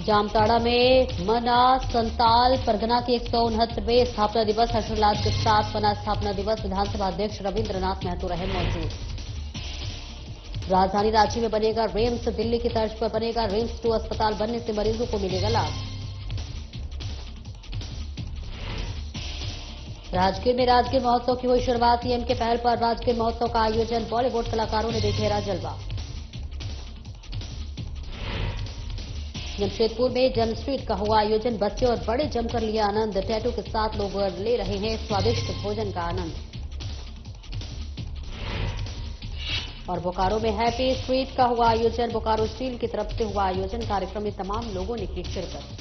जामताड़ा में मना संताल परगना की 169वें स्थापना दिवस हर्षोल्लास के साथ मना स्थापना दिवस। विधानसभा अध्यक्ष रविंद्रनाथ महतो रहे मौजूद। राजधानी रांची में बनेगा रिम्स। दिल्ली की तर्ज पर बनेगा रिम्स 2 अस्पताल बनने से मरीजों को मिलेगा लाभ। राजगीर में राजगीर महोत्सव की हुई शुरुआत। सीएम के पहल पर राजगीर महोत्सव का आयोजन। बॉलीवुड कलाकारों ने बिखेरा जलवा। जमशेदपुर में जम स्ट्रीट का हुआ आयोजन। बच्चे और बड़े जमकर लिया आनंद। टैटू के साथ लोग ले रहे हैं स्वादिष्ट भोजन का आनंद। और बोकारो में हैप्पी स्ट्रीट का हुआ आयोजन। बोकारो स्टील की तरफ से हुआ आयोजन। कार्यक्रम में तमाम लोगों ने की शिरकत।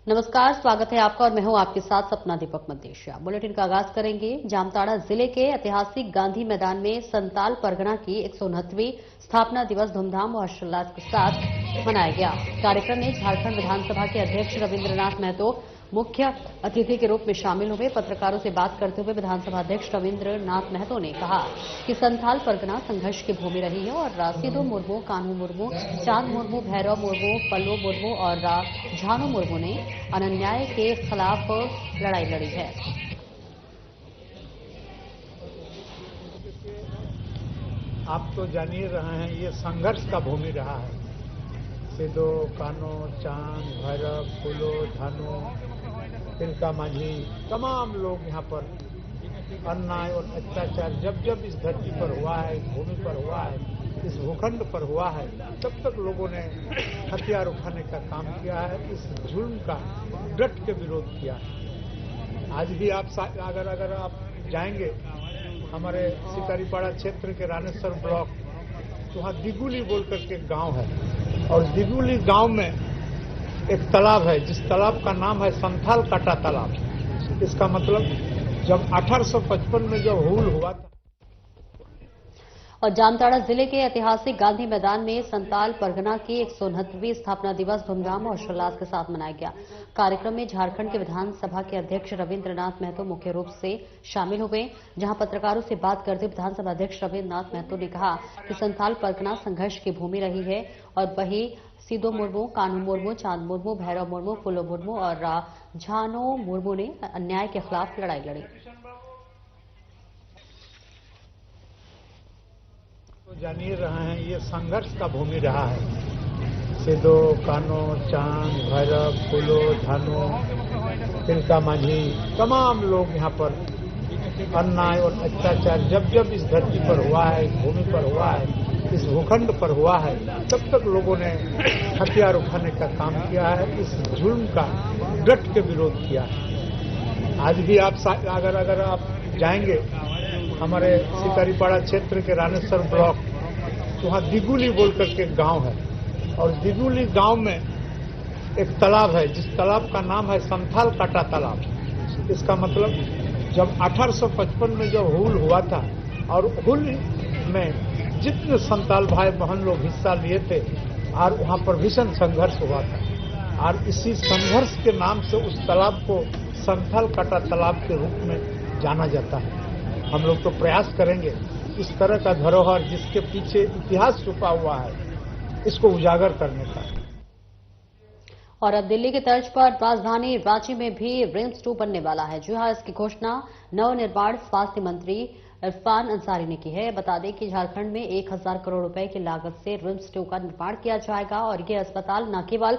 नमस्कार, स्वागत है आपका और मैं हूं आपके साथ सपना दीपक मदेशिया। बुलेटिन का आगाज करेंगे। जामताड़ा जिले के ऐतिहासिक गांधी मैदान में संताल परगना की 169वीं स्थापना दिवस धूमधाम और हर्षोल्लास के साथ मनाया गया। कार्यक्रम में झारखंड विधानसभा के अध्यक्ष रविंद्रनाथ महतो मुख्य अतिथि के रूप में शामिल हुए। पत्रकारों से बात करते हुए विधानसभा अध्यक्ष रविंद्रनाथ महतो ने कहा कि संथाल परगना संघर्ष की भूमि रही है और सिदो मुर्मू, कान्हू मुर्मू, चांद मुर्मू, भैरव मुर्मू, पल्लो मुर्मू और झानो मुर्मू ने अन्याय के खिलाफ लड़ाई लड़ी है। आप तो जान ही रहे हैं, ये संघर्ष का भूमि रहा है। सिदो, कान्हो, चांद, भैरव, फूलो, झानो, तिलका माझी, तमाम लोग यहाँ पर अन्याय और अत्याचार जब जब इस धरती पर हुआ है, इस भूमि पर हुआ है, इस भूखंड पर हुआ है, तब तक लोगों ने हथियार उठाने का काम किया है। इस जुल्म का डट के विरोध किया है। आज भी आप अगर आप जाएंगे हमारे सिकारीपाड़ा क्षेत्र के रानेश्वर ब्लॉक, तो वहाँ दिगुली बोल करके गांव है और दिगुली गांव में एक तालाब है जिस तालाब का नाम है संथाल काटा तालाब। इसका मतलब जब 1855 में जब हूल हुआ था। और जामताड़ा जिले के ऐतिहासिक गांधी मैदान में संताल परगना की 169वीं स्थापना दिवस धूमधाम और हर्षोल्लास के साथ मनाया गया। कार्यक्रम में झारखंड के विधानसभा के अध्यक्ष रविंद्रनाथ महतो मुख्य रूप से शामिल हुए। जहां पत्रकारों से बात करते हुए विधानसभा अध्यक्ष रविंद्रनाथ महतो ने कहा कि संथाल परगना संघर्ष की भूमि रही है और वही सिदो मुर्मू, कान्हू मुर्मू, चांद मुर्मू, भैरव मुर्मू, फूलो मुर्मू और झानो मुर्मू ने अन्याय के खिलाफ लड़ाई लड़ी। तो जान ही रहे हैं, ये संघर्ष का भूमि रहा है। सिदो, कान्हो, चांद, भैरव, फूलो, झानो, तिलका माझी, तमाम लोग यहाँ पर अन्याय और अत्याचार जब जब इस धरती पर हुआ है, इस भूमि पर हुआ है, इस भूखंड पर हुआ है, तब तक लोगों ने हथियार उठाने का काम किया है। इस जुल्म का डट के विरोध किया है। आज भी आप अगर आप जाएंगे हमारे सिकारीपाड़ा क्षेत्र के रानेश्वर ब्लॉक, तो वहाँ दिगुली बोल करके गांव है और दिगुली गांव में एक तालाब है जिस तालाब का नाम है संथाल काटा तालाब। इसका मतलब जब 1855 में जब हूल हुआ था और हूल में जितने संताल भाई बहन लोग हिस्सा लिए थे और वहाँ पर भीषण संघर्ष हुआ था और इसी संघर्ष के नाम से उस तालाब को संथाल काटा तालाब के रूप में जाना जाता है। हम लोग तो प्रयास करेंगे इस तरह का धरोहर जिसके पीछे इतिहास छुपा हुआ है, इसको उजागर करने का। और अब दिल्ली की तर्ज पर राजधानी रांची में भी रिम्स 2 बनने वाला है। जी हां, इसकी घोषणा नवनिर्माण स्वास्थ्य मंत्री इरफान अंसारी ने की है। बता दें कि झारखंड में 1000 करोड़ रुपए की लागत से रिम्स 2 का निर्माण किया जाएगा और ये अस्पताल न केवल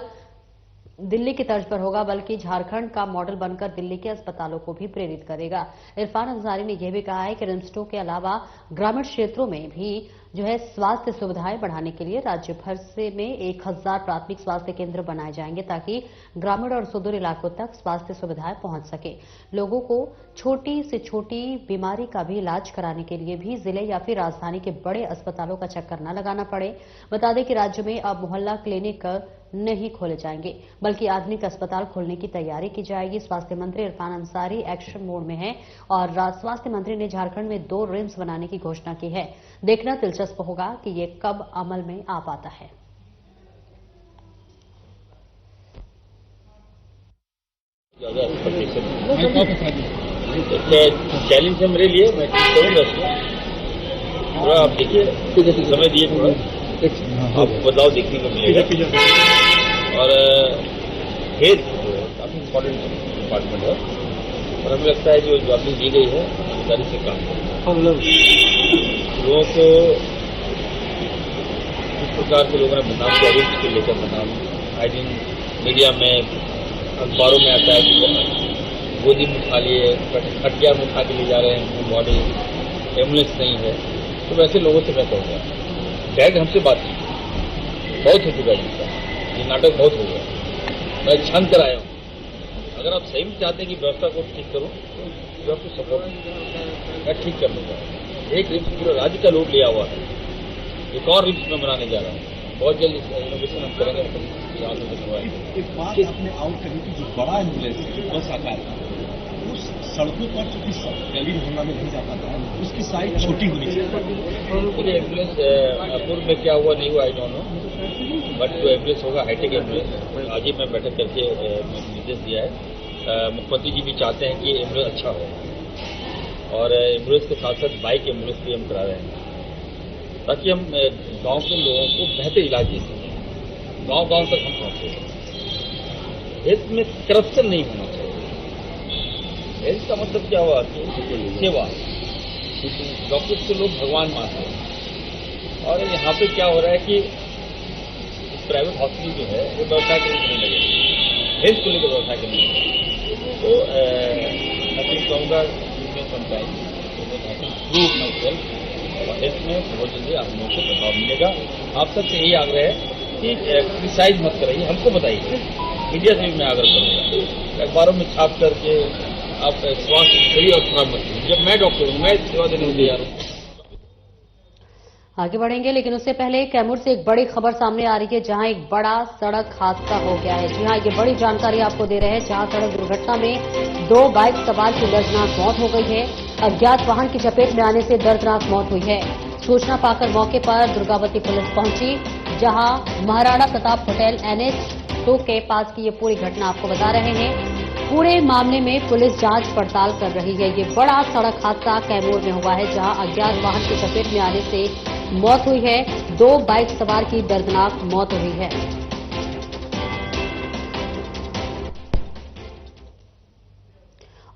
दिल्ली की तर्ज पर होगा बल्कि झारखंड का मॉडल बनकर दिल्ली के अस्पतालों को भी प्रेरित करेगा। इरफान अंसारी ने यह भी कहा है कि रिम्स 2 के अलावा ग्रामीण क्षेत्रों में भी स्वास्थ्य सुविधाएं बढ़ाने के लिए राज्य भर से में 1000 प्राथमिक स्वास्थ्य केंद्र बनाए जाएंगे ताकि ग्रामीण और सुदूर इलाकों तक स्वास्थ्य सुविधाएं पहुंच सके। लोगों को छोटी से छोटी बीमारी का भी इलाज कराने के लिए भी जिले या फिर राजधानी के बड़े अस्पतालों का चक्कर न लगाना पड़े। बता दें कि राज्य में अब मोहल्ला क्लिनिक नहीं खोले जाएंगे बल्कि आधुनिक अस्पताल खोलने की तैयारी की जाएगी। स्वास्थ्य मंत्री इरफान अंसारी एक्शन मोड में हैं और स्वास्थ्य मंत्री ने झारखंड में 2 रिम्स बनाने की घोषणा की है। देखना दिलचस्प होगा कि ये कब अमल में आ पाता है। चैलेंज है मेरे लिए, मैं करूंगा उसको। थोड़ा आप देखिए, समय दिए थोड़ा, आपको बदलाव देखने को मिलेगा। और हेल्थ जो है काफी इम्पोर्टेंट डिपार्टमेंट है और हमें लगता है जो जवाबदेही दी गई है ईमानदारी से काम करें। लोगों को इस प्रकार से लोगों ने बदनाम किया, रिस्क को लेकर बदनाम, आई दिन मीडिया में अखबारों में आता है कि गोदी में उठा लिए, खटिया में उठा के ले जा रहे हैं बॉडी, एम्बुलेंस नहीं है, तो वैसे लोगों से मैं कहूँगा बैग हमसे बात की, बहुत हो चुका है इनका, ये नाटक बहुत हो गया, मैं छान कर आया हूँ। अगर आप सही में चाहते हैं कि व्यवस्था को ठीक करूँ तो आपको सपोर्ट मैं ठीक कर लूँगा। एक रिम्स पूरे राज्य का लोड लिया हुआ है, एक और रिम्स में बनाने जा रहा हूँ, बहुत जल्द इनोवेशन हम करेंगे। एक बात आपने आउट कही कि जो बड़ा एम्बुलेंस है, जो बस आकार का, उस सड़कों पर चूंकि गली मोहल्ला में नहीं जा पाता है, उसकी साइज छोटी होनी चाहिए। मुझे एम्बुलेंस पूर्व में क्या हुआ नहीं हुआ आई डोंट नो, बट जो एम्बुलेंस होगा हाईटेक एम्बुलेंस, आज ही मैं बैठक करके निर्देश दिया है। मुख्यमंत्री जी भी चाहते हैं कि एम्बुलेंस अच्छा हो और एम्बुलेंस के साथ साथ बाइक एम्बुलेंस भी हम करा रहे हैं ताकि हम गांव के लोगों को बेहतर इलाज दे सकें, गांव गांव तक हम पहुंचे। हेल्थ में करप्शन नहीं होना चाहिए। हेल्थ का मतलब क्या हुआ कि सेवा, डॉक्टर को लोग भगवान मानते हैं और यहाँ पे क्या हो रहा है कि प्राइवेट हॉस्पिटल जो है वो व्यवसाय करने लगे, हेल्थ को लेकर व्यवसाय करने लगे। तो मैं तो कहूँगा प्रूव माई सेल्फ और हेल्थ में बहुत जल्दी आप लोगों को बदलाव मिलेगा। आप सबसे यही आग्रह है कि क्रिटिसाइज मत कराइए, हमको बताइए, मीडिया से भी मैं आग्रह करूँगा, अखबारों में छाप करके आप स्वास्थ्य करिए और खराब मत कीजिए। जब मैं डॉक्टर हूँ, मैं सेवा देने को तैयार हूँ। आगे बढ़ेंगे, लेकिन उससे पहले कैमूर से एक बड़ी खबर सामने आ रही है, जहां एक बड़ा सड़क हादसा हो गया है। जी हां, ये बड़ी जानकारी आपको दे रहे हैं, जहां सड़क दुर्घटना में 2 बाइक सवार की दर्दनाक मौत हो गई है। अज्ञात वाहन की चपेट में आने से दर्दनाक मौत हुई है। सूचना पाकर मौके पर दुर्गावती पुलिस पहुंची, जहां महाराणा प्रताप होटल NH 2 के पास की ये पूरी घटना आपको बता रहे हैं। पूरे मामले में पुलिस जांच पड़ताल कर रही है। ये बड़ा सड़क हादसा कैमूर में हुआ है, जहां अज्ञात वाहन की चपेट में आने से मौत हुई है। 2 बाइक सवार की दर्दनाक मौत हुई है।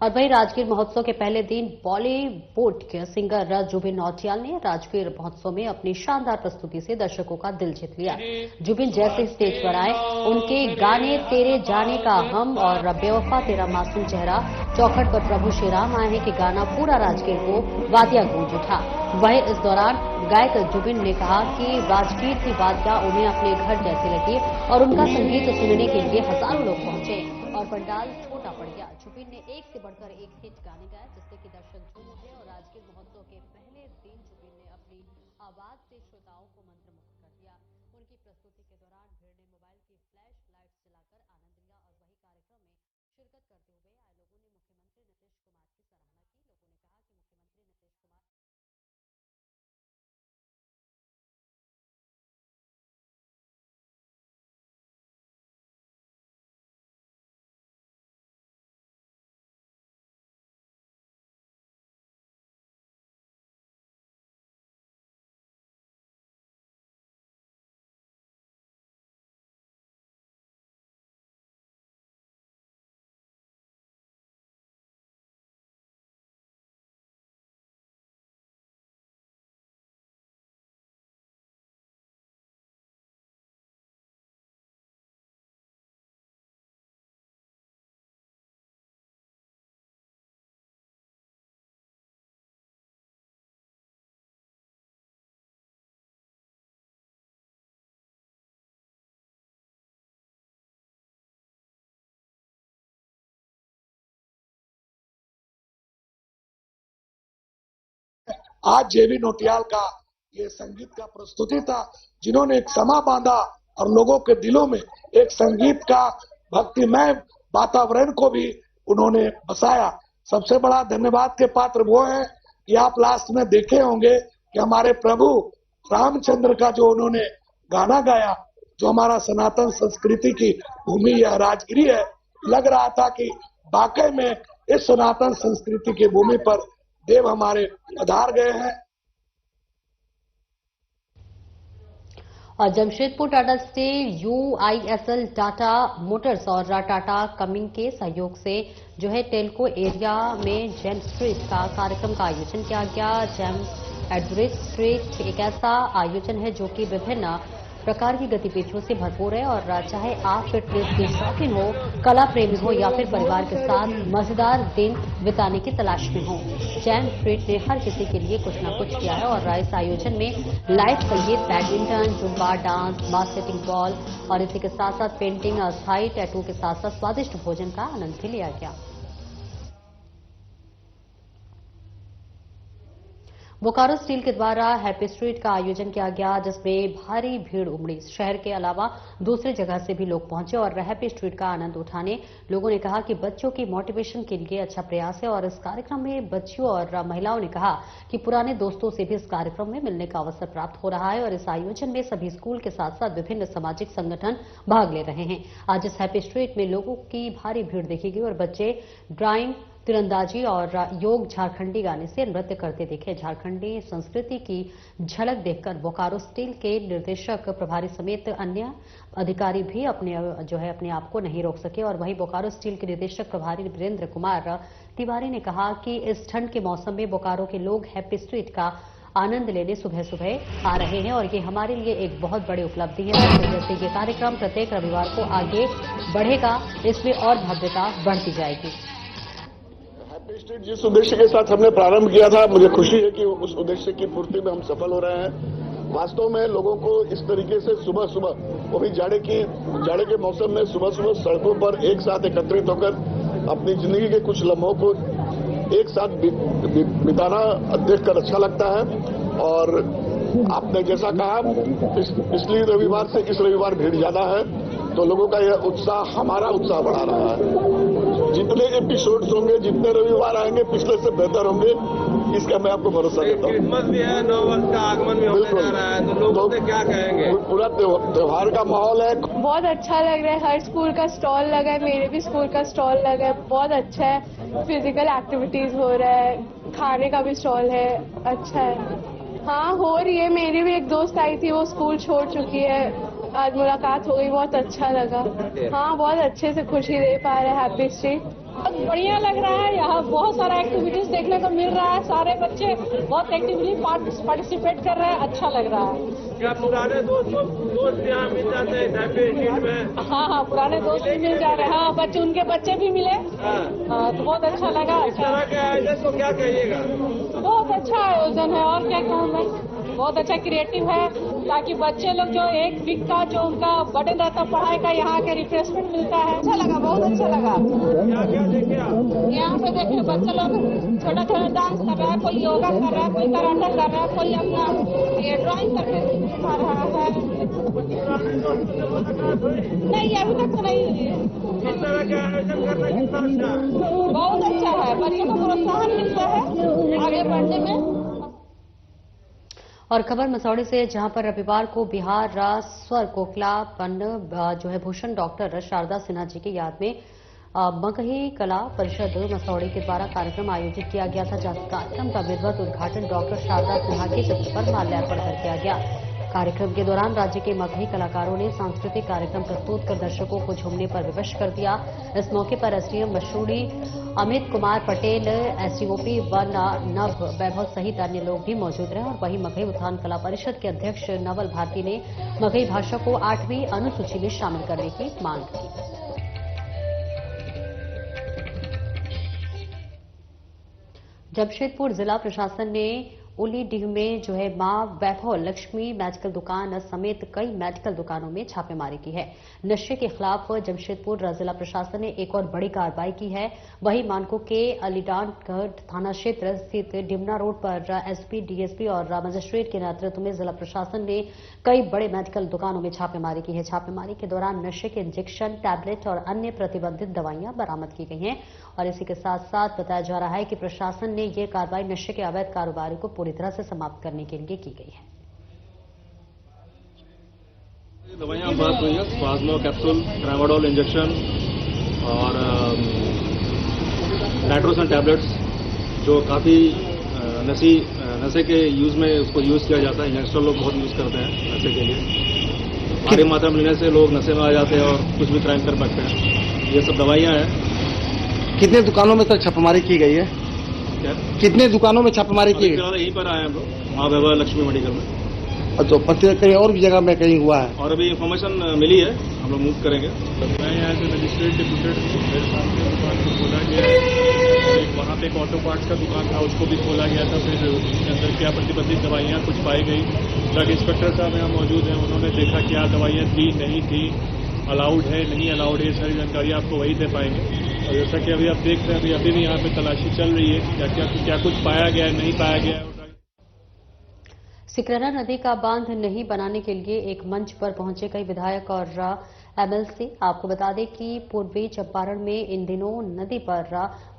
और वहीं राजगीर महोत्सव के पहले दिन बॉलीवुड के सिंगर जुबिन नौटियाल ने राजगीर महोत्सव में अपनी शानदार प्रस्तुति से दर्शकों का दिल जीत लिया। जुबिन जैसे स्टेज पर आए, उनके गाने तेरे जाने का हम और बेवफा तेरा मासूम चेहरा, चौखट पर प्रभु श्री राम आए हैं कि गाना पूरा राजगीर को वादियां गूंज उठा। वहीं इस दौरान गायक जुबिन ने कहा कि राजगीर की वादियां उन्हें अपने घर जैसी लगी और उनका संगीत सुनने के लिए हजारों लोग पहुंचे और पंडाल छोटा पड़ गया। जुबिन ने एक से बढ़कर एक हिट गाने गाए, जिससे कि दर्शक झूम उठे और राजगीर महोत्सव के पहले दिन जुबिन ने अपनी आवाज से श्रोताओं को मंत्रमुग्ध कर दिया। उनकी प्रस्तुति के दौरान भीड़ ने मोबाइल की फ्लैश लाइट्स जलाकर आनंद लिया और वही कार्यक्रम में शिरकत करते हुए आए लोगों ने मुख्यमंत्री नीतीश कुमार की सराहना की। लोगों ने कहा कि मुख्यमंत्री नीतीश कुमार आज जेबी नौटियाल का ये संगीत का प्रस्तुति था, जिन्होंने एक समा बांधा और लोगों के दिलों में एक संगीत का भक्तिमय वातावरण को भी उन्होंने बसाया। सबसे बड़ा धन्यवाद के पात्र वो हैं कि आप लास्ट में देखे होंगे कि हमारे प्रभु रामचंद्र का जो उन्होंने गाना गाया, जो हमारा सनातन संस्कृति की भूमि यह राजगिरी है। लग रहा था कि वाकई में इस सनातन संस्कृति की भूमि पर देव हमारे पधार गए हैं। और Jamshedpur Tata steel, UISL, Tata Motors और टाटा कमिंग के सहयोग से जो है टेल्को एरिया में जेम स्ट्रीट का कार्यक्रम का आयोजन किया गया। जेम एडवरेज स्ट्रीट एक ऐसा आयोजन है जो कि विभिन्न प्रकार की गतिविधियों से भरपूर है और चाहे आप फिटनेस के शौकीन हो, कला प्रेमी हो या फिर परिवार के साथ मजेदार दिन बिताने की तलाश में हो, जैम स्ट्रीट ने हर किसी के लिए कुछ न कुछ किया है। और इस आयोजन में लाइव संगीत, बैडमिंटन, जुम्बा, डांस, बास्केटबॉल और इसी के साथ साथ पेंटिंग, अस्थायी टैटू के साथ साथ स्वादिष्ट भोजन का आनंद भी लिया गया। बोकारो स्टील के द्वारा हैप्पी स्ट्रीट का आयोजन किया गया, जिसमें भारी भीड़ उमड़ी। शहर के अलावा दूसरी जगह से भी लोग पहुंचे और हैप्पी स्ट्रीट का आनंद उठाने लोगों ने कहा कि बच्चों की मोटिवेशन के लिए अच्छा प्रयास है। और इस कार्यक्रम में बच्चियों और महिलाओं ने कहा कि पुराने दोस्तों से भी इस कार्यक्रम में मिलने का अवसर प्राप्त हो रहा है और इस आयोजन में सभी स्कूल के साथ साथ विभिन्न सामाजिक संगठन भाग ले रहे हैं। आज इस हैप्पी स्ट्रीट में लोगों की भारी भीड़ देखी गई और बच्चे ड्राइंग, तीरंदाजी और योग झारखंडी गाने से नृत्य करते देखे। झारखंडी संस्कृति की झलक देखकर बोकारो स्टील के निर्देशक प्रभारी समेत अन्य अधिकारी भी अपने आप को नहीं रोक सके। और वहीं बोकारो स्टील के निदेशक प्रभारी वीरेंद्र कुमार तिवारी ने कहा कि इस ठंड के मौसम में बोकारो के लोग हैप्पी स्ट्रीट का आनंद लेने सुबह सुबह आ रहे हैं और ये हमारे लिए एक बहुत बड़ी उपलब्धि है। जैसे ये कार्यक्रम प्रत्येक रविवार को आगे बढ़ेगा, इसमें और भव्यता बढ़ती जाएगी। हैप्पी स्ट्रीट जिस उद्देश्य के साथ हमने प्रारंभ किया था, मुझे खुशी है कि उस उद्देश्य की पूर्ति में हम सफल हो रहे हैं। वास्तव में लोगों को इस तरीके से सुबह सुबह, वो भी जाड़े के मौसम में सुबह सुबह सड़कों पर एक साथ एकत्रित होकर अपनी जिंदगी के कुछ लम्हों को एक साथ बिताना देखकर अच्छा लगता है। और आपने जैसा कहा, पिछले रविवार से इस रविवार भीड़ ज्यादा है, तो लोगों का यह उत्साह हमारा उत्साह बढ़ा रहा है। जितने एपिसोड्स होंगे, जितने रविवार आएंगे, पिछले से बेहतर होंगे, इसका मैं आपको भरोसा देता हूँ। क्रिसमस भी है, नव वर्ष का आगमन भी होने जा रहा है, तो लोगों से क्या कहेंगे? पूरा त्योहार का माहौल है। बहुत अच्छा लग रहा है, हर स्कूल का स्टॉल लगा है, मेरे भी स्कूल का स्टॉल लगा है, बहुत अच्छा है। फिजिकल एक्टिविटीज हो रहा है, खाने का भी स्टॉल है, अच्छा है। हाँ, हो रही है। मेरी भी एक दोस्त आई थी, वो स्कूल छोड़ चुकी है, आज मुलाकात हो गई, बहुत अच्छा लगा। हाँ, बहुत अच्छे से खुशी दे पा रहे हैं हैप्पी स्ट्रीट। बहुत बढ़िया लग रहा है, यहाँ बहुत सारा एक्टिविटीज देखने को मिल रहा है, सारे बच्चे बहुत एक्टिवली पार्टिसिपेट कर रहे हैं, अच्छा लग रहा है। क्या पुराने दोस्त यहाँ मिल जाते हैं हैप्पी स्ट्रीट में? हाँ, पुराने दोस्त भी मिल जा रहे हैं। हाँ, बच्चे, उनके बच्चे भी मिले। हाँ, तो बहुत अच्छा लगा। इस तरह के आयोजन को क्या कहिएगा? बहुत अच्छा आयोजन है, और क्या कहूँ मैं, बहुत अच्छा क्रिएटिव है, ताकि बच्चे लोग जो एक वीक का जो उनका बर्डन रहता पढ़ाई का, यहाँ के रिफ्रेशमेंट मिलता है। अच्छा लगा, बहुत अच्छा लगा। यहाँ पे देखिए बच्चे लोग छोटा छोटा डांस कर रहा है, कोई योगा कर रहा है, कोई कराटा कर रहा है, कोई अपना ड्राइंग करके सिखा रहा है। नहीं, अभी तक तो नहीं हुई है। इस तरह के आयोजन करना कितना अच्छा? बहुत अच्छा है, बच्चों को प्रोत्साहन मिलता है आगे बढ़ने में। और खबर मसौड़ी से, जहां पर रविवार को बिहार स्वर कोकिला पन्न जो है भूषण डॉक्टर शारदा सिन्हा जी की याद में मगही कला परिषद मसौड़ी के द्वारा कार्यक्रम आयोजित किया गया था, जहां कार्यक्रम का विधिवत उद्घाटन डॉक्टर शारदा सिन्हा के चित्र पर माल्यार्पण कर किया गया। कार्यक्रम के दौरान राज्य के मगही कलाकारों ने सांस्कृतिक कार्यक्रम प्रस्तुत कर दर्शकों को झूमने पर विवश कर दिया। इस मौके पर एसडीएम मशरूड़ी अमित कुमार पटेल, एसडीओपी वन नभ वैभव सहित अन्य लोग भी मौजूद रहे। और वहीं मगही उत्थान कला परिषद के अध्यक्ष नवल भारती ने मगही भाषा को 8वीं अनुसूची में शामिल करने की मांग की। जमशेदपुर जिला प्रशासन ने उलीडीह में जो है मां वैभव लक्ष्मी मेडिकल दुकान समेत कई मेडिकल दुकानों में छापेमारी की है। नशे के खिलाफ जमशेदपुर जिला प्रशासन ने एक और बड़ी कार्रवाई की है। वहीं मानकों के अलीडानगढ़ थाना क्षेत्र स्थित डिमना रोड पर एसपी, डीएसपी और मजिस्ट्रेट के नेतृत्व में जिला प्रशासन ने कई बड़े मेडिकल दुकानों में छापेमारी की है। छापेमारी के दौरान नशे के इंजेक्शन, टैबलेट और अन्य प्रतिबंधित दवाइयां बरामद की गई हैं। और इसी के साथ साथ बताया जा रहा है कि प्रशासन ने यह कार्रवाई नशे के अवैध कारोबारी को पूरी तरह से समाप्त करने के लिए की गई है। दवाइयां बरामद हुई हैं, स्पाज्मो कैप्सूल, ट्रामाडोल इंजेक्शन और नाइट्रोसन टैबलेट्स, जो काफी नशे के यूज में उसको यूज किया जाता है। यंगस्टर लोग बहुत यूज करते हैं नशे के लिए। भारी मात्रा में लेने से लोग नशे में आ जाते हैं और कुछ भी क्राइम कर सकते हैं। ये सब दवाइयाँ हैं। कितने दुकानों में सर छापेमारी की गई है? क्या? कितने दुकानों में छापेमारी की गई? यहीं पर आए हम लोग, वहाँ वैभव लक्ष्मी मेडिकल में। तो पति कहीं और भी जगह में कहीं हुआ है? और अभी इन्फॉर्मेशन मिली है, हम लोग मूव करेंगे। मैं यहाँ से मजिस्ट्रेट डिप्यूटेड हूँ। मेरे सामने दुकान को खोला गया है और एक वहाँ पे एक ऑटो पार्ट्स का दुकान था, उसको भी खोला गया था। फिर उसके अंदर क्या प्रतिबंधित दवाइयाँ कुछ पाई गई। ड्रग इंस्पेक्टर साहब यहाँ मौजूद हैं, उन्होंने देखा क्या दवाइयाँ थी नहीं थी, अलाउड है नहीं अलाउड है, सारी जानकारी आपको वही दे पाएंगे। और जैसा कि अभी आप देख रहे हैं, अभी भी यहाँ पे तलाशी चल रही है, क्या कुछ पाया गया है नहीं पाया गया है। सिकरहना नदी का बांध नहीं बनाने के लिए एक मंच पर पहुंचे कई विधायक और एमएलसी। आपको बता दें कि पूर्वी चंपारण में इन दिनों नदी पर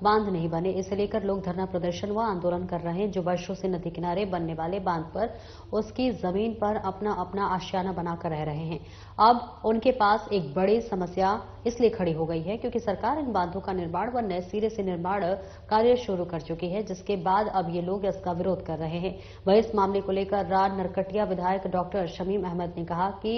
बांध नहीं बने, इसे लेकर लोग धरना प्रदर्शन व आंदोलन कर रहे हैं। जो वर्षों से नदी किनारे बनने वाले बांध पर उसकी जमीन पर अपना अपना आशियाना बनाकर रह रहे हैं। अब उनके पास एक बड़ी समस्या इसलिए खड़ी हो गई है क्योंकि सरकार इन बांधों का निर्माण व नए सिरे से निर्माण कार्य शुरू कर चुकी है, जिसके बाद अब ये लोग इसका विरोध कर रहे हैं। वहीं इस मामले को लेकर नरकटिया विधायक डॉक्टर शमीम अहमद ने कहा कि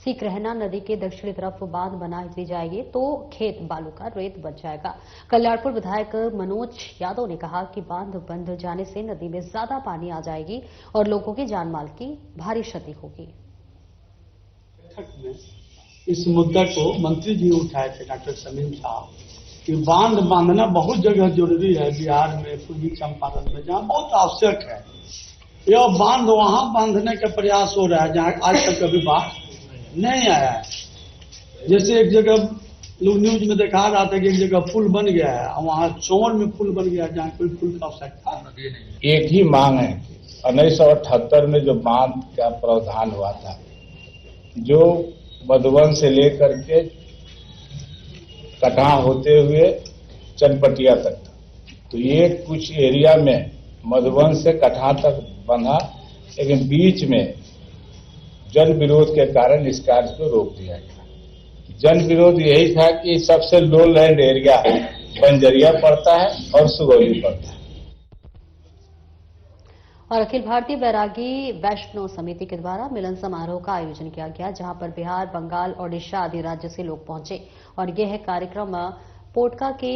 सिकरहना नदी के दक्षिणी तरफ बांध बना दी जाएगी तो खेत बालू का रेत बच जाएगा। कल्याणपुर विधायक मनोज यादव ने कहा कि बांध बंध जाने से नदी में ज्यादा पानी आ जाएगी और लोगों की जान माल की भारी क्षति होगी। इस मुद्दा को मंत्री जी उठाए थे, डॉक्टर शमीम साहब, कि बांध बांधना बहुत जगह जरूरी है बिहार में, पूर्वी चंपारण में, जहाँ बहुत आवश्यक है। यह बांध वहां बांधने का प्रयास हो रहा है जहाँ आज तक कभी बाढ़ नहीं आया है। जैसे एक जगह लोग न्यूज में दिखा रहा था कि एक जगह पुल बन गया है, वहाँ चौवन में पुल बन गया जहाँ कोई पुल का आवश्यकता नहीं। एक ही मांग है, 1978 में जो बांध का प्रावधान हुआ था, जो मधुबन से लेकर के कटहा होते हुए चनपटिया तक था, तो ये कुछ एरिया में मधुबन से कटहा तक बंधा, लेकिन बीच में जन विरोध के कारण इस कार्य को रोक दिया गया। जन विरोध यही था कि सबसे लो लैंड एरिया बंजरिया पड़ता है और सुगौली पड़ता है। और अखिल भारतीय बैरागी वैष्णव समिति के द्वारा मिलन समारोह का आयोजन किया गया, जहां पर बिहार, बंगाल, ओडिशा आदि राज्य से लोग पहुंचे। और यह कार्यक्रम पोटका के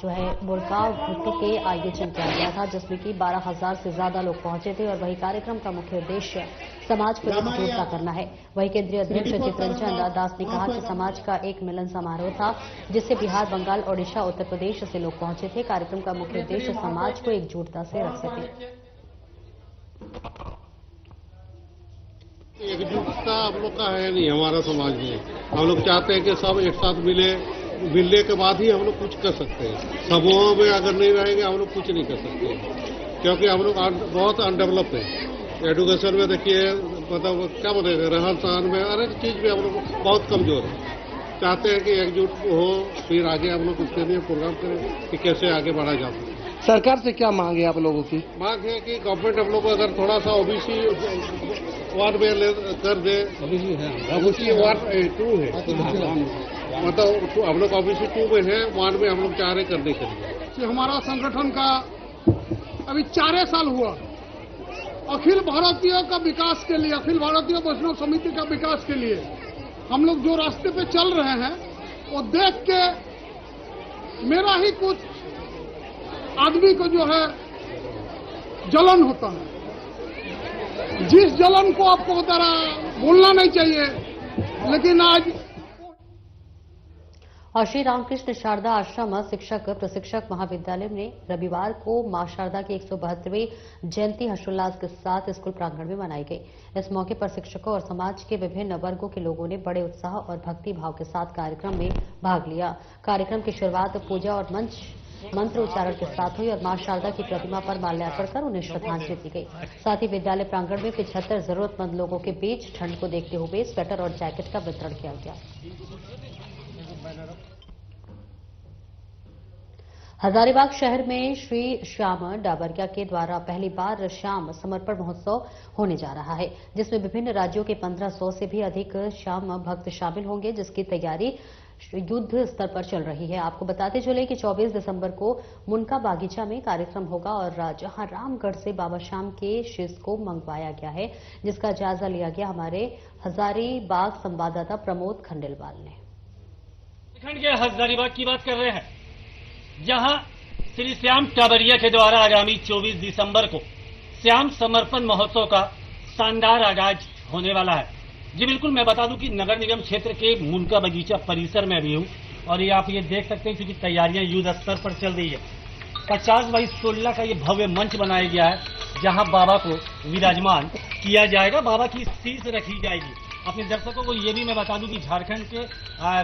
जो है मुरगांव भुट्टो के आयोजन किया गया था, जिसमें कि 12,000 से ज्यादा लोग पहुंचे थे। और वही कार्यक्रम का मुख्य उद्देश्य समाज को एकजुटता करना है। वही केंद्रीय अध्यक्ष चितरंजन दास ने कहा कि समाज का एक मिलन समारोह था, जिससे बिहार, बंगाल, ओडिशा, उत्तर प्रदेश से लोग पहुंचे थे। कार्यक्रम का मुख्य उद्देश्य समाज को एकजुटता से रख सके। एकजुटता हम लोग का है नहीं हमारा समाज में। हम लोग चाहते हैं कि सब एक साथ मिलने के बाद ही हम लोग कुछ कर सकते हैं। समूह में अगर नहीं रहेंगे हम लोग कुछ नहीं कर सकते, क्योंकि हम लोग बहुत अनडेवलप है। एजुकेशन में देखिए, मतलब क्या बोलेंगे, रहन सहन में, हर एक चीज में हम लोग बहुत कमजोर है। चाहते हैं कि एकजुट हो, फिर आगे हम लोग उसके लिए प्रोग्राम करें कि कैसे आगे बढ़ा जा सकता है। सरकार से क्या मांग है आप लोगों की? मांग है कि गवर्नमेंट हम लोग को अगर थोड़ा सा ओबीसी वार्ड में कर दे। ओबीसी वार्ड 2 है, मतलब हम लोग ओबीसी 2 में है, वार्ड में हम लोग चाह रहे करने के लिए। हमारा संगठन का अभी 4 साल हुआ। अखिल भारतीय का विकास के लिए, अखिल भारतीय वैष्णव समिति का विकास के लिए हम लोग जो रास्ते पे चल रहे हैं, वो देख के मेरा ही कुछ आदमी को जो है जलन होता है। जिस जलन को आपको जरा बोलना नहीं चाहिए, लेकिन आज। और श्री रामकृष्ण शारदा आश्रम शिक्षक प्रशिक्षक महाविद्यालय में रविवार को मां शारदा की 172वीं जयंती हर्षोल्लास के साथ स्कूल प्रांगण में मनाई गई। इस मौके पर शिक्षकों और समाज के विभिन्न वर्गों के लोगों ने बड़े उत्साह और भक्ति भाव के साथ कार्यक्रम में भाग लिया। कार्यक्रम की शुरुआत पूजा और मंत्र उच्चारण के साथ हुई और मां शारदा की प्रतिमा पर माल्यार्पण कर उन्हें श्रद्धांजलि दी गई। साथ ही विद्यालय प्रांगण में 75 जरूरतमंद लोगों के बीच ठंड को देखते हुए स्वेटर और जैकेट का वितरण किया गया। हजारीबाग शहर में श्री श्याम डाबरिया के द्वारा पहली बार श्याम समर्पण महोत्सव होने जा रहा है, जिसमें विभिन्न राज्यों के 1500 से भी अधिक श्याम भक्त शामिल होंगे, जिसकी तैयारी युद्ध स्तर पर चल रही है। आपको बताते चले कि 24 दिसंबर को मुनका बागीचा में कार्यक्रम होगा और जहां रामगढ़ से बाबा श्याम के शीश को मंगवाया गया है, जिसका जायजा लिया गया हमारे हजारीबाग संवाददाता प्रमोद खंडेलवाल ने। उत्तराखंड के हजारीबाग की बात कर रहे हैं, जहां श्री श्याम टाबरिया के द्वारा आगामी 24 दिसंबर को श्याम समर्पण महोत्सव का शानदार आगाज होने वाला है। जी बिल्कुल, मैं बता दूं कि नगर निगम क्षेत्र के मुनका बगीचा परिसर में भी हूं और ये आप ये देख सकते हैं क्योंकि तैयारियां युद्ध स्तर पर चल रही है। 50x16 का ये भव्य मंच बनाया गया है, जहां बाबा को विराजमान किया जाएगा, बाबा की शीश रखी जाएगी। अपने दर्शकों को ये भी मैं बता दूं कि झारखंड के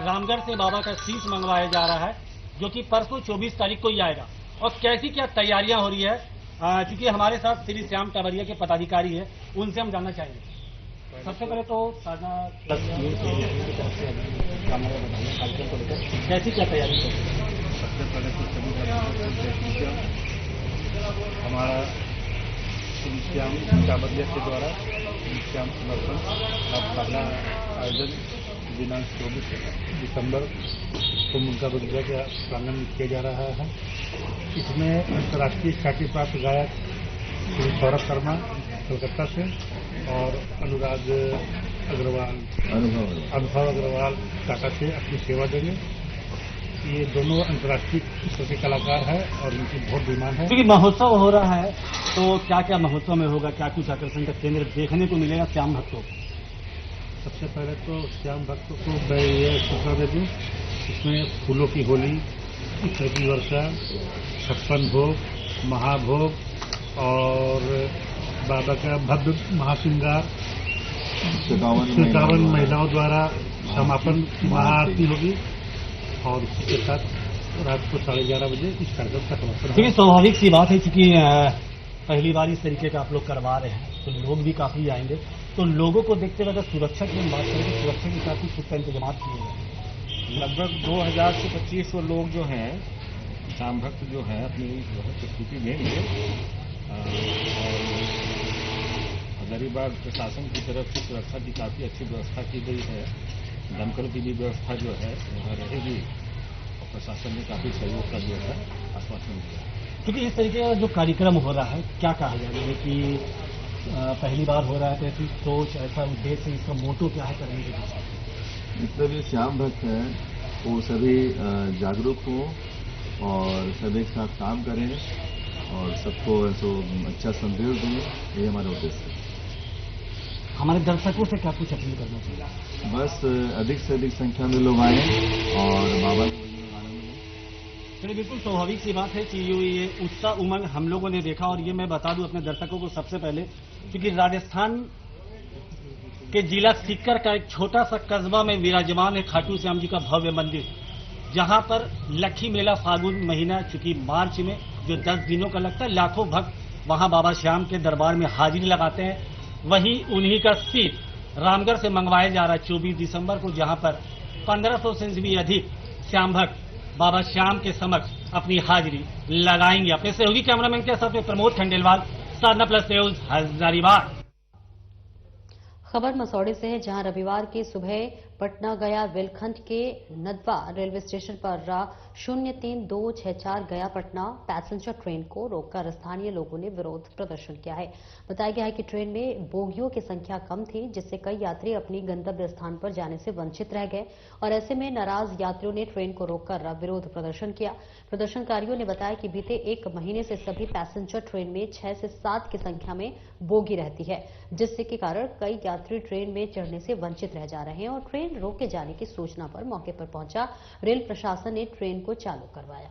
रामगढ़ से बाबा का शीश मंगवाया जा रहा है, जो कि परसों 24 तारीख को ही आएगा। और कैसी क्या तैयारियां हो रही है, क्योंकि हमारे साथ श्री श्याम टाबरिया के पदाधिकारी है, उनसे हम जानना चाहेंगे। सबसे पहले तो कैसी क्या तैयारी है? सबसे पहले तो सभी हमारा श्री श्याम टाबरिया के द्वारा श्री श्याम समर्पण का पहला आयोजन दिनांक 24 दिसंबर को मुनका बगीचा के प्रांगण में किया जा रहा है। इसमें अंतर्राष्ट्रीय ख्याति प्राप्त गायक श्री सौरभ शर्मा कलकत्ता से और अनुराग अग्रवाल अनुभव अग्रवाल टाटा से अपनी सेवा देंगे। ये दोनों अंतर्राष्ट्रीय स्तर के कलाकार हैं और इनकी बहुत डिमांड है। क्योंकि महोत्सव हो रहा है, तो क्या क्या महोत्सव में होगा, क्या कुछ आकर्षण का केंद्र देखने को मिलेगा श्याम भक्तों? सबसे पहले तो श्याम भक्तों को मैं ये सूचना दे दूँ, इसमें फूलों की होली, छठी वर्षा, 56 भोग, महाभोग और बाबा का भव्य महाश्रृंगार, 57 महिलाओं द्वारा समापन महाआरती होगी और इसके साथ रात को 11:30 बजे इस कार्यक्रम का समापन। देखिए, स्वाभाविक सी बात है क्योंकि पहली बार इस तरीके का आप लोग करवा रहे हैं, तो लोग भी काफी आएंगे। तो लोगों को देखते हुए अगर सुरक्षा की हम बात करें तो सुरक्षा के साथ ही कुछ इंतजाम किए गए। लगभग 2000 से 2500 लोग जो हैं श्याम भक्त जो है अपनी जो है प्रस्तुति देंगे और हजारीबाग प्रशासन की तरफ से सुरक्षा की काफी अच्छी व्यवस्था की गई है। दमकल की भी व्यवस्था जो है वहाँ रहेगी और प्रशासन ने काफी सहयोग का जो है आश्वासन दिया। क्योंकि इस तरीके का जो कार्यक्रम हो रहा है, क्या कहा जाए कि पहली बार हो रहा है, तो ऐसी सोच, ऐसा उद्देश्य, इसका मोटो क्या है करने के पीछे? जितने भी श्याम भक्त हैं वो सभी जागरूक हों और सभी एक साथ काम करें और सबको अच्छा संदेश दें, ये हमारा उद्देश्य है। हमारे दर्शकों से क्या कुछ अपील करना चाहिए? बस अधिक से अधिक संख्या में लोग आए और बाबा चलिए, बिल्कुल स्वाभाविक सी बात है कि ये उत्साह उमंग हम लोगों ने देखा। और ये मैं बता दूं अपने दर्शकों को सबसे पहले, क्योंकि राजस्थान के जिला सीकर का एक छोटा सा कस्बा में विराजमान है खाटू श्याम जी का भव्य मंदिर, जहां पर लक्खी मेला फागुन महीना चूंकि मार्च में जो 10 दिनों का लगता है, लाखों भक्त वहां बाबा श्याम के दरबार में हाजिरी लगाते हैं। वहीं उन्हीं का शीश रामगढ़ से मंगवाया जा रहा है 24 दिसंबर को, जहां पर 1500 से भी अधिक श्याम भक्त बाबा श्याम के समक्ष अपनी हाजिरी लगाएंगे। अपने सहयोगी कैमरामैन के साथ में प्रमोद खंडेलवाल, साधना प्लस न्यूज, हजारीबाग। खबर मसौड़े से है, जहां रविवार की सुबह पटना गया रेलखंड के नदवा रेलवे स्टेशन पर 03264 गया पटना पैसेंजर ट्रेन को रोककर स्थानीय लोगों ने विरोध प्रदर्शन किया है। बताया गया है कि ट्रेन में बोगियों की संख्या कम थी, जिससे कई यात्री अपनी गंतव्य स्थान पर जाने से वंचित रह गए और ऐसे में नाराज यात्रियों ने ट्रेन को रोककर विरोध प्रदर्शन किया। प्रदर्शनकारियों ने बताया कि बीते 1 महीने से सभी पैसेंजर ट्रेन में 6 से 7 की संख्या में बोगी रहती है, जिससे के कारण कई यात्री ट्रेन में चढ़ने से वंचित रह जा रहे हैं और ट्रेन रोके जाने की सूचना पर मौके पर पहुंचा रेल प्रशासन ने ट्रेन को चालू करवाया।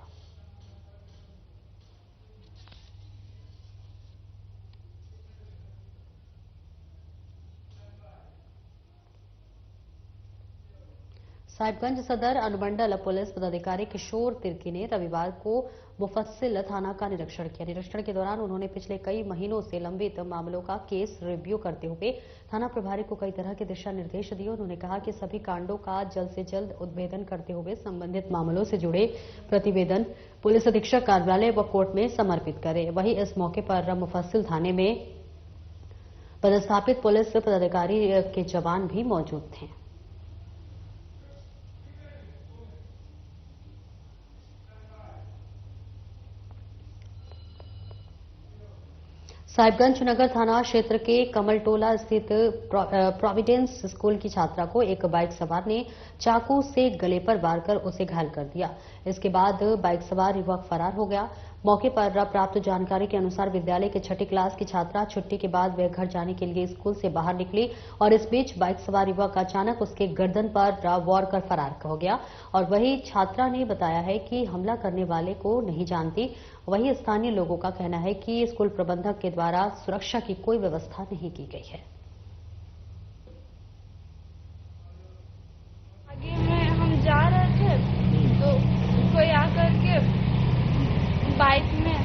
साहिबगंज सदर अनुमंडल पुलिस पदाधिकारी किशोर तिर्की ने रविवार को मुफस्सिल थाना का निरीक्षण किया। निरीक्षण के दौरान उन्होंने पिछले कई महीनों से लंबित मामलों का केस रिव्यू करते हुए थाना प्रभारी को कई तरह के दिशा निर्देश दिए। उन्होंने कहा कि सभी कांडों का जल्द से जल्द उद्भेदन करते हुए संबंधित मामलों से जुड़े प्रतिवेदन पुलिस अधीक्षक कार्यालय व कोर्ट में समर्पित करें। वहीं इस मौके पर मुफस्सिल थाने में पदस्थापित पुलिस पदाधिकारी के जवान भी मौजूद थे। साहिबगंज नगर थाना क्षेत्र के कमलटोला स्थित प्रोविडेंस स्कूल की छात्रा को एक बाइक सवार ने चाकू से गले पर वार कर उसे घायल कर दिया। इसके बाद बाइक सवार युवक फरार हो गया। मौके पर प्राप्त जानकारी के अनुसार विद्यालय के 6ठी क्लास की छात्रा छुट्टी के बाद वह घर जाने के लिए स्कूल से बाहर निकली और इस बीच बाइक सवार युवक अचानक उसके गर्दन पर वार कर फरार हो गया। और वही छात्रा ने बताया है कि हमला करने वाले को नहीं जानती। वहीं स्थानीय लोगों का कहना है कि स्कूल प्रबंधक के द्वारा सुरक्षा की कोई व्यवस्था नहीं की गई है। आगे में हम जा रहे थे तो कोई आकर के बाइक में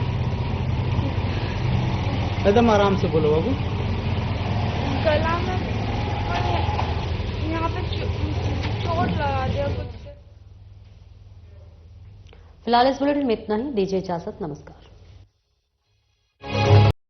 एकदम आराम से बोलो बाबू। गला में और यहाँ पे चोट लगा दिया कुछ। फिलहाल इस बुलेटिन में इतना ही। दीजिए इजाजत। नमस्कार।